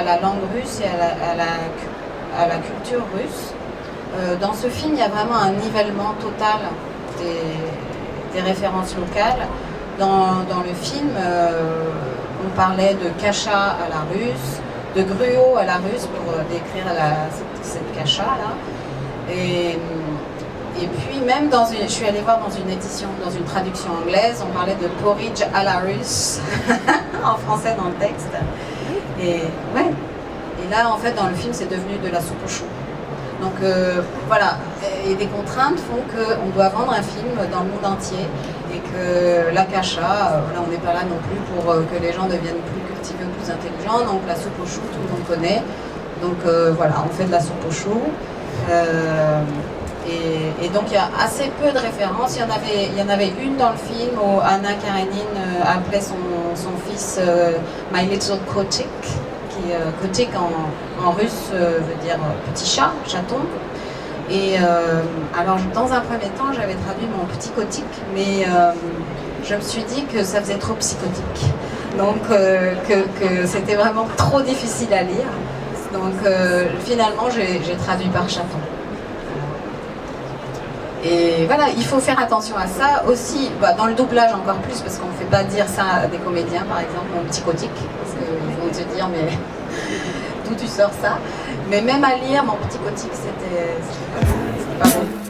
à la langue russe et à la culture russe. Dans ce film, il y a vraiment un nivellement total des références locales. Dans le film, on parlait de kasha à la russe, de gruau à la russe pour décrire cette kasha là. Et puis même je suis allée voir dans une traduction anglaise, on parlait de porridge à la russe, en français dans le texte. Et ouais. Et là, en fait, dans le film, c'est devenu de la soupe aux choux. Donc voilà, et des contraintes font qu'on doit vendre un film dans le monde entier et que la kasha, voilà, on n'est pas là non plus pour que les gens deviennent plus cultivés ou plus intelligents. Donc la soupe aux choux, tout le monde connaît. Donc voilà, on fait de la soupe aux choux. Et donc il y a assez peu de références. Il y en avait une dans le film où Anna Karenine appelait son fils My Little Kotik, qui Kotik en russe veut dire petit chat, chaton. Et alors dans un premier temps j'avais traduit mon petit Kotik, mais je me suis dit que ça faisait trop psychotique. Donc que c'était vraiment trop difficile à lire. Donc finalement j'ai traduit par chaton. Et voilà, il faut faire attention à ça aussi, dans le doublage encore plus, parce qu'on ne fait pas dire ça à des comédiens, par exemple, mon petit Kotik, parce qu'ils vont te dire, mais d'où tu sors ça? Mais même à lire, mon petit Kotik, c'était pas bon.